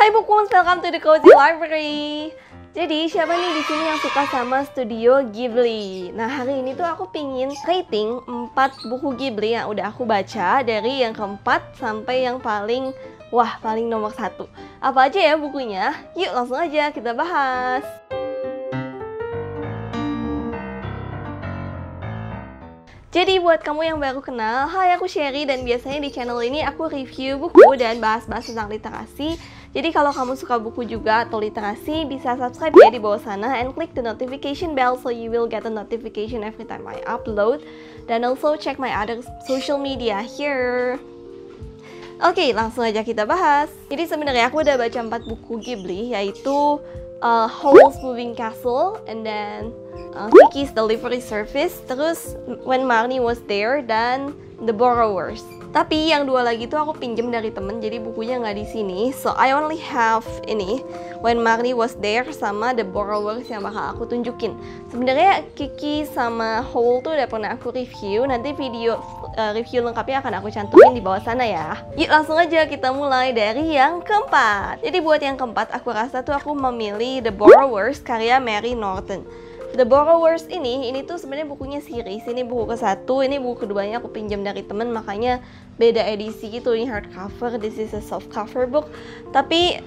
Hai Bookworms, welcome to the Cozy Library. Jadi siapa nih di sini yang suka sama studio Ghibli? Nah hari ini tuh aku pingin rating 4 buku Ghibli yang udah aku baca dari yang keempat sampai yang paling nomor 1. Apa aja ya bukunya? Yuk langsung aja kita bahas. Jadi buat kamu yang baru kenal, hai aku Sherry dan biasanya di channel ini aku review buku dan bahas-bahas tentang literasi. Jadi kalau kamu suka buku juga atau literasi, bisa subscribe ya di bawah sana and click the notification bell so you will get a notification every time I upload. Dan also check my other social media here. Oke, langsung aja kita bahas. Jadi sebenarnya aku udah baca 4 buku Ghibli, yaitu Howl's Moving Castle, and then Kiki's Delivery Service, terus When Marnie Was There, dan The Borrowers. Tapi yang 2 lagi tuh aku pinjem dari temen, jadi bukunya nggak di sini. So I only have ini, When Marnie Was There sama The Borrowers yang bakal aku tunjukin. Sebenarnya Kiki sama Howl tuh udah pernah aku review. Nanti video review lengkapnya akan aku cantumin di bawah sana ya. Yuk langsung aja kita mulai dari yang keempat. Jadi buat yang keempat aku rasa tuh aku memilih The Borrowers karya Mary Norton. The Borrowers ini tuh sebenarnya bukunya series. Ini buku ke-1, ini buku keduanya aku pinjam dari temen, makanya beda edisi gitu. Ini hardcover, this is a softcover book. Tapi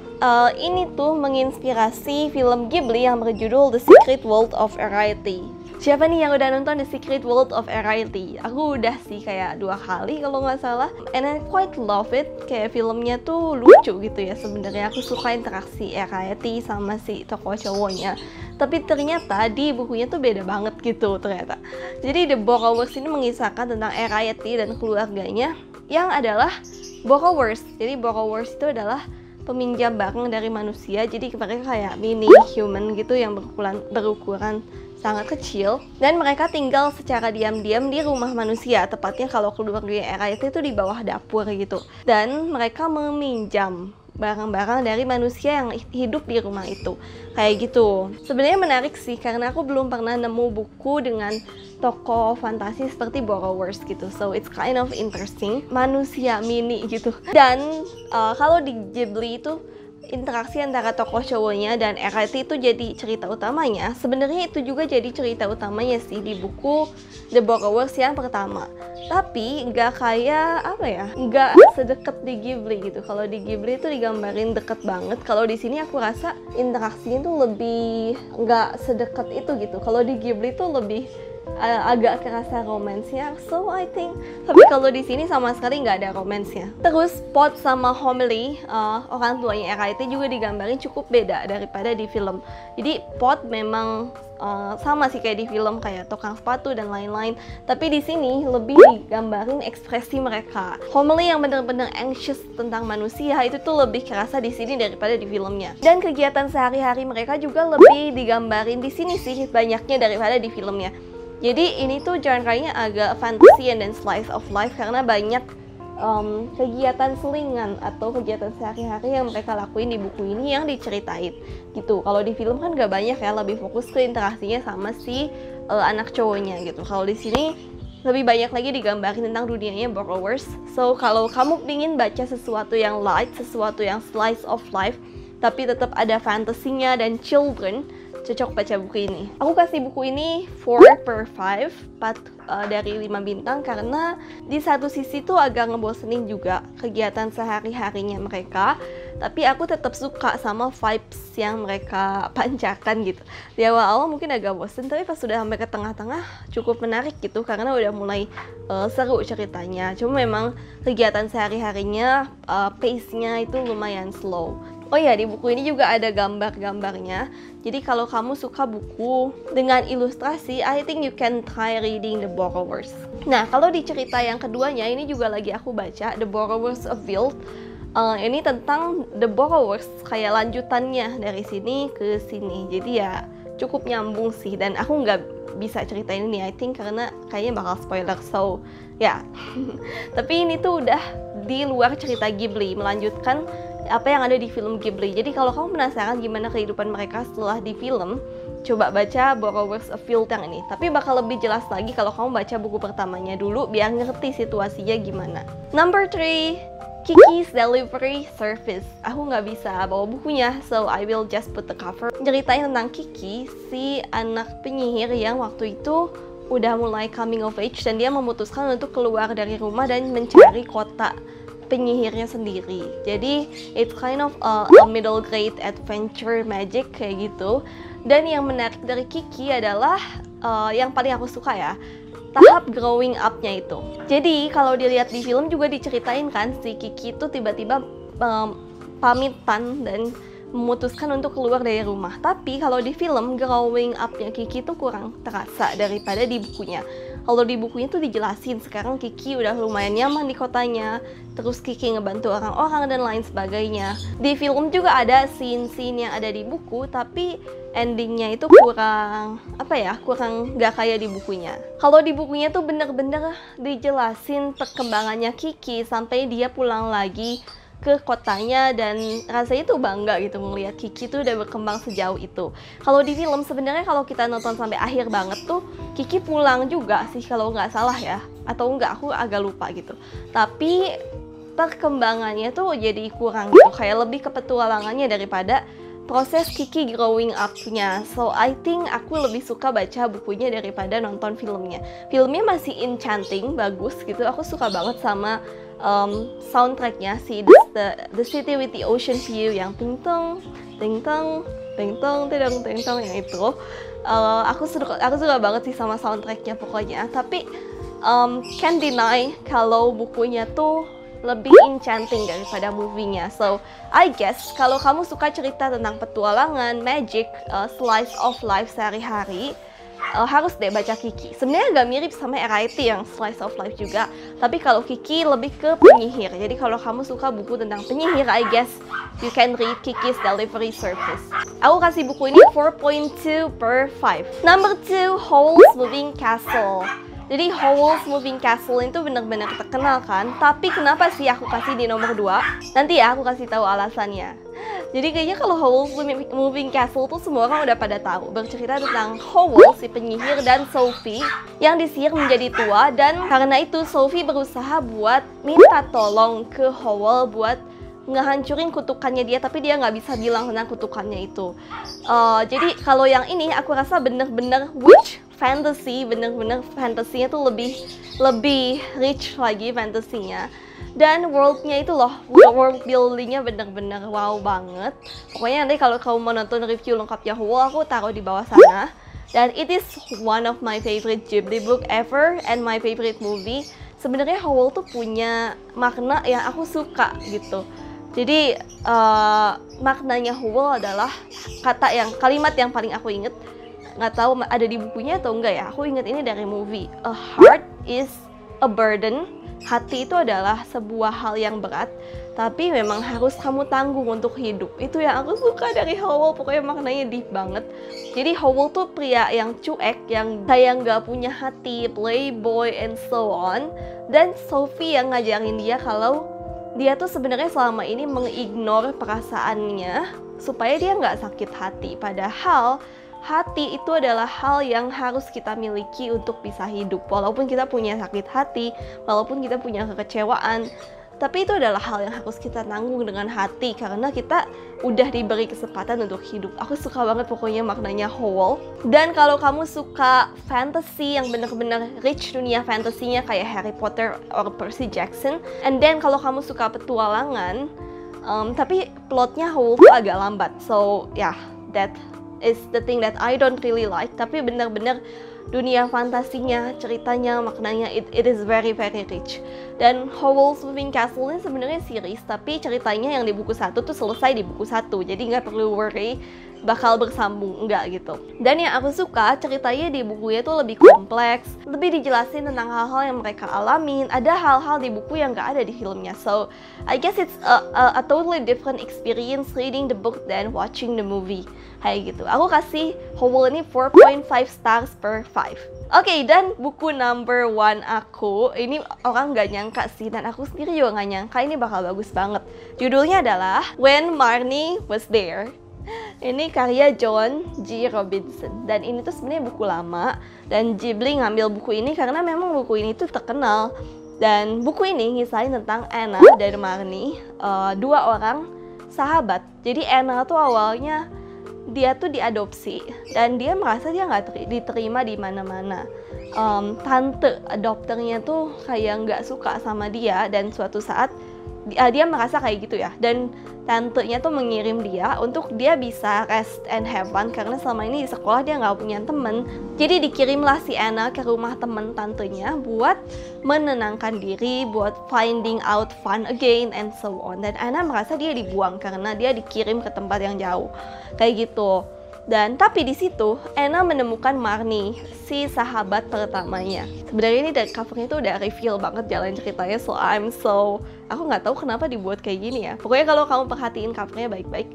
ini tuh menginspirasi film Ghibli yang berjudul The Secret World of Arrietty. Siapa nih yang udah nonton The Secret World of Arrietty? Aku udah sih kayak 2 kali kalau nggak salah. And I quite love it. Kayak filmnya tuh lucu gitu ya sebenarnya. Aku suka interaksi Arrietty sama si tokoh cowoknya. Tapi ternyata di bukunya tuh beda banget gitu ternyata. Jadi The Borrowers ini mengisahkan tentang Arrietty dan keluarganya yang adalah borrowers. Jadi borrowers itu adalah peminjam barang dari manusia. Jadi mereka kayak mini human gitu yang berukuran sangat kecil, dan mereka tinggal secara diam-diam di rumah manusia, tepatnya kalau keluarga Arrietty itu di bawah dapur gitu. Dan mereka meminjam barang-barang dari manusia yang hidup di rumah itu. Kayak gitu. Sebenarnya menarik sih karena aku belum pernah nemu buku dengan tokoh fantasi seperti Borrowers gitu. So it's kind of interesting. Manusia mini gitu. Dan kalau di Ghibli itu interaksi antara tokoh cowoknya dan Arrietty itu jadi cerita utamanya. Sebenarnya itu juga jadi cerita utamanya sih di buku The Borrowers yang pertama. Tapi nggak kayak apa ya, nggak sedekat di Ghibli gitu. Kalau di Ghibli itu digambarin deket banget. Kalau di sini aku rasa interaksinya tuh lebih nggak sedekat itu gitu. Kalau di Ghibli tuh lebih agak kerasa romansnya, so I think. Tapi kalau di sini sama sekali nggak ada romansnya. Terus Pot sama Homily, orang tuanya Arrietty juga digambarin cukup beda daripada di film. Jadi Pot memang sama sih kayak di film, kayak tukang sepatu dan lain-lain. Tapi di sini lebih digambarin ekspresi mereka. Homily yang bener-bener anxious tentang manusia itu tuh lebih kerasa di sini daripada di filmnya. Dan kegiatan sehari-hari mereka juga lebih digambarin di sini sih banyaknya daripada di filmnya. Jadi ini tuh genre-nya agak fantasy and then slice of life karena banyak kegiatan selingan atau kegiatan sehari-hari yang mereka lakuin di buku ini yang diceritain gitu. Kalau di film kan gak banyak ya, lebih fokus ke interaksinya sama si anak cowoknya gitu. Kalau di sini lebih banyak lagi digambarin tentang dunianya Borrowers. So kalau kamu ingin baca sesuatu yang light, sesuatu yang slice of life, tapi tetap ada fantasinya dan children, cocok baca buku ini. Aku kasih buku ini 4/5, 4 dari 5 bintang karena di satu sisi tuh agak ngebosenin juga kegiatan sehari-harinya mereka, tapi aku tetap suka sama vibes yang mereka pancarkan gitu. Di awal-awal mungkin agak bosen, tapi pas sudah sampai ke tengah-tengah cukup menarik gitu karena udah mulai seru ceritanya. Cuma memang kegiatan sehari-harinya pace-nya itu lumayan slow. Oh ya, di buku ini juga ada gambar-gambarnya. Jadi kalau kamu suka buku dengan ilustrasi, I think you can try reading The Borrowers. Nah, kalau di cerita yang keduanya, ini juga lagi aku baca, The Borrowers of Wild. Ini tentang The Borrowers, kayak lanjutannya dari sini ke sini. Jadi ya cukup nyambung sih, dan aku nggak bisa ceritain ini, I think, karena kayaknya bakal spoiler. So, ya. Tapi ini tuh udah di luar cerita Ghibli, melanjutkan apa yang ada di film Ghibli. Jadi kalau kamu penasaran gimana kehidupan mereka setelah di film, coba baca Borrowers of Wild yang ini. Tapi bakal lebih jelas lagi kalau kamu baca buku pertamanya dulu biar ngerti situasinya gimana. Number 3, Kiki's Delivery Service. Aku nggak bisa bawa bukunya, so I will just put the cover. Ceritain tentang Kiki, si anak penyihir yang waktu itu udah mulai coming of age dan dia memutuskan untuk keluar dari rumah dan mencari kota penyihirnya sendiri. Jadi it's kind of a middle grade adventure magic kayak gitu. Dan yang menarik dari Kiki adalah yang paling aku suka ya, tahap growing up-nya itu. Jadi kalau dilihat di film juga diceritain kan, si Kiki itu tiba-tiba pamitan dan memutuskan untuk keluar dari rumah. Tapi kalau di film, growing up-nya Kiki itu kurang terasa daripada di bukunya. Kalau di bukunya tuh dijelasin sekarang Kiki udah lumayan nyaman di kotanya, terus Kiki ngebantu orang-orang dan lain sebagainya. Di film juga ada scene-scene yang ada di buku, tapi endingnya itu kurang kurang gak kayak di bukunya. Kalau di bukunya tuh bener-bener dijelasin perkembangannya Kiki sampai dia pulang lagi ke kotanya dan rasanya tuh bangga gitu melihat Kiki tuh udah berkembang sejauh itu. Kalau di film sebenarnya kalau kita nonton sampai akhir banget tuh Kiki pulang juga sih kalau nggak salah ya, atau enggak aku agak lupa gitu. Tapi perkembangannya tuh jadi kurang gitu, kayak lebih ke petualangannya daripada proses Kiki growing up-nya. So I think aku lebih suka baca bukunya daripada nonton filmnya. Filmnya masih enchanting, bagus gitu. Aku suka banget sama soundtracknya si The City with the Ocean View yang ting tong ting tong ting tong ting tong yang itu. Aku suka banget sih sama soundtracknya pokoknya. Tapi can't deny kalau bukunya tuh lebih enchanting daripada movie-nya. So, I guess kalau kamu suka cerita tentang petualangan, magic, slice of life sehari-hari, harus deh baca Kiki. Sebenarnya agak mirip sama R.I.T. yang slice of life juga, tapi kalau Kiki lebih ke penyihir. Jadi kalau kamu suka buku tentang penyihir, I guess you can read Kiki's Delivery Service. Aku kasih buku ini 4.2 per 5. Number 2, Howl's Moving Castle. Jadi Howl's Moving Castle itu benar-benar terkenal kan, tapi kenapa sih aku kasih di nomor 2? Nanti ya aku kasih tahu alasannya. Jadi kayaknya kalau Howl's Moving Castle tuh semua orang udah pada tahu. Bercerita tentang Howl, si penyihir, dan Sophie yang disihir menjadi tua. Dan karena itu Sophie berusaha buat minta tolong ke Howl buat ngehancurin kutukannya dia, tapi dia nggak bisa bilang tentang kutukannya itu. Jadi kalau yang ini aku rasa bener-bener witch fantasy, bener-bener fantasinya tuh lebih rich lagi fantasinya. Dan worldnya itu loh, world buildingnya bener-bener wow banget. Pokoknya nanti kalau kamu mau nonton review lengkapnya Howl, aku taruh di bawah sana. Dan it is one of my favorite Ghibli book ever and my favorite movie. Sebenarnya Howl tuh punya makna yang aku suka gitu. Jadi maknanya Howl adalah kalimat yang paling aku inget. Nggak tahu ada di bukunya atau enggak ya. Aku inget ini dari movie. A heart is a burden. Hati itu adalah sebuah hal yang berat, tapi memang harus kamu tanggung untuk hidup. Itu yang aku suka dari Howl, pokoknya maknanya deep banget. Jadi Howl tuh pria yang cuek, yang kayak nggak punya hati, playboy and so on. Dan Sophie yang ngajarin dia kalau dia tuh sebenarnya selama ini mengignore perasaannya supaya dia nggak sakit hati. Padahal hati itu adalah hal yang harus kita miliki untuk bisa hidup. Walaupun kita punya sakit hati, walaupun kita punya kekecewaan, tapi itu adalah hal yang harus kita tanggung dengan hati karena kita udah diberi kesempatan untuk hidup. Aku suka banget pokoknya maknanya Howl. Dan kalau kamu suka fantasy yang benar-benar rich dunia fantasinya kayak Harry Potter or Percy Jackson, and then kalau kamu suka petualangan, tapi plotnya Howl tuh agak lambat. So yeah, that is the thing that I don't really like. Tapi benar-benar dunia fantasinya, ceritanya, maknanya it is very very rich. Dan Howl's Moving Castle ini sebenarnya series, tapi ceritanya yang di buku 1 tuh selesai di buku 1. Jadi nggak perlu worry bakal bersambung, enggak gitu. Dan yang aku suka, ceritanya di bukunya tuh lebih kompleks, lebih dijelasin tentang hal-hal yang mereka alamin. Ada hal-hal di buku yang nggak ada di filmnya. So, I guess it's a totally different experience reading the book than watching the movie. Kayak gitu. Aku kasih Howl ini 4.5 stars per 5. Oke, dan buku number 1 aku, ini orang nggak nyangka sih, dan aku sendiri juga nggak nyangka ini bakal bagus banget. Judulnya adalah When Marnie Was There. Ini karya John G. Robinson, dan ini tuh sebenarnya buku lama, dan Ghibli ngambil buku ini karena memang buku ini tuh terkenal Dan buku ini ngisahin tentang Anna dan Marnie, dua orang sahabat. Jadi Anna tuh awalnya dia tuh diadopsi dan dia merasa dia nggak diterima di mana-mana. Tante adopternya tuh kayak nggak suka sama dia, dan suatu saat dia merasa kayak gitu ya, dan tantenya tuh mengirim dia untuk dia bisa rest and have fun karena selama ini di sekolah dia nggak punya temen. Jadi dikirimlah si Anna ke rumah temen tantenya buat menenangkan diri, buat finding out fun again and so on. Dan Anna merasa dia dibuang karena dia dikirim ke tempat yang jauh kayak gitu. Dan tapi di situ Anna menemukan Marnie, si sahabat pertamanya. Sebenarnya ini dari covernya itu udah reveal banget jalan ceritanya, aku nggak tahu kenapa dibuat kayak gini ya. Pokoknya kalau kamu perhatiin covernya baik-baik,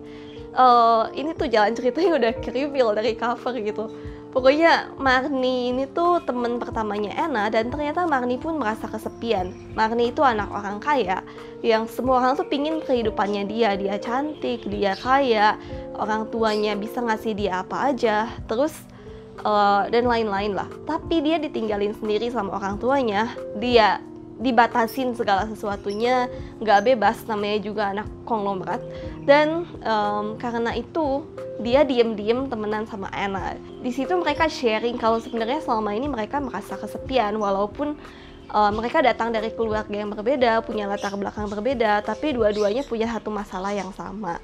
ini tuh jalan ceritanya udah reveal dari cover gitu. Pokoknya Marnie ini tuh temen pertamanya Anna, dan ternyata Marnie pun merasa kesepian. Marnie itu anak orang kaya, yang semua orang tuh pingin kehidupannya dia cantik, dia kaya, orang tuanya bisa ngasih dia apa aja, terus dan lain-lain lah. Tapi dia ditinggalin sendiri sama orang tuanya, dia dibatasin segala sesuatunya, nggak bebas, namanya juga anak konglomerat. Dan karena itu dia diem-diem temenan sama Anna. Di situ mereka sharing kalau sebenarnya selama ini mereka merasa kesepian, walaupun mereka datang dari keluarga yang berbeda, punya latar belakang berbeda, tapi dua-duanya punya satu masalah yang sama.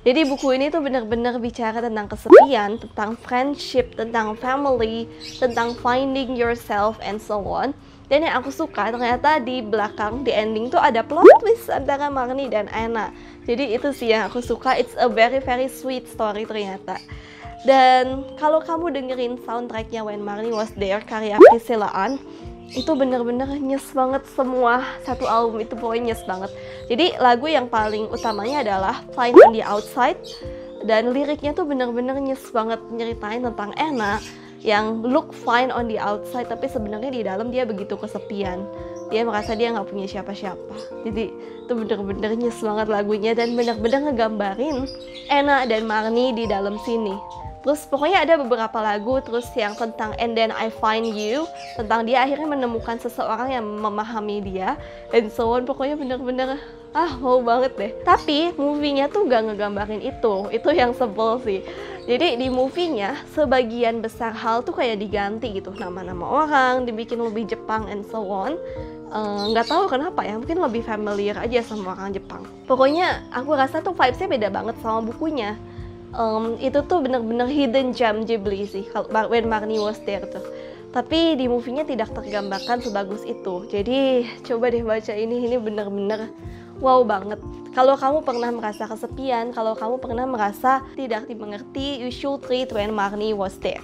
Jadi buku ini tuh benar-benar bicara tentang kesepian, tentang friendship, tentang family, tentang finding yourself and so on. Dan yang aku suka ternyata di belakang, di ending tuh ada plot twist antara Marnie dan Anna. Jadi itu sih yang aku suka, it's a very very sweet story ternyata. Dan kalau kamu dengerin soundtracknya When Marnie Was There karya Priscilla Ann, itu bener-bener nyes banget, semua satu album itu pokoknya nyes banget. Jadi lagu yang paling utamanya adalah Fine on the Outside, dan liriknya tuh bener-bener nyes banget, nyeritain tentang Anna yang look fine on the outside, tapi sebenarnya di dalam dia begitu kesepian. Dia merasa dia nggak punya siapa-siapa. Jadi itu bener-bener nyes banget lagunya, dan bener-bener ngegambarin Anna dan Marnie di dalam sini. Terus pokoknya ada beberapa lagu terus yang tentang And Then I Find You, tentang dia akhirnya menemukan seseorang yang memahami dia, and so on. Pokoknya bener-bener mau banget deh. Tapi movie-nya tuh gak ngegambarin itu yang sebel sih. Jadi di movie-nya sebagian besar hal tuh kayak diganti gitu, nama-nama orang dibikin lebih Jepang and so on. Nggak tahu kenapa ya, mungkin lebih familiar aja sama orang Jepang. Pokoknya aku rasa tuh vibes-nya beda banget sama bukunya. Itu tuh bener-bener hidden gem Ghibli sih, When Marnie Was There tuh. Tapi di movie-nya tidak tergambarkan sebagus itu. Jadi coba deh baca ini bener-bener wow banget. Kalau kamu pernah merasa kesepian, kalau kamu pernah merasa tidak dimengerti, you should read When Marnie Was There.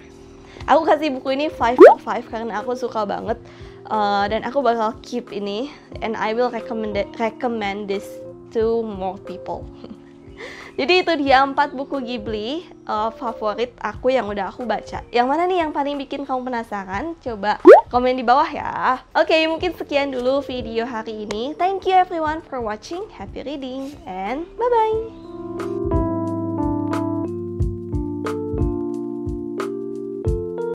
Aku kasih buku ini 5/5 karena aku suka banget, dan aku bakal keep ini, and I will recommend this to more people. Jadi itu dia 4 buku Ghibli favorit aku yang udah aku baca. Yang mana nih yang paling bikin kamu penasaran? Coba komen di bawah ya. Oke, mungkin sekian dulu video hari ini. Thank you everyone for watching. Happy reading and bye-bye.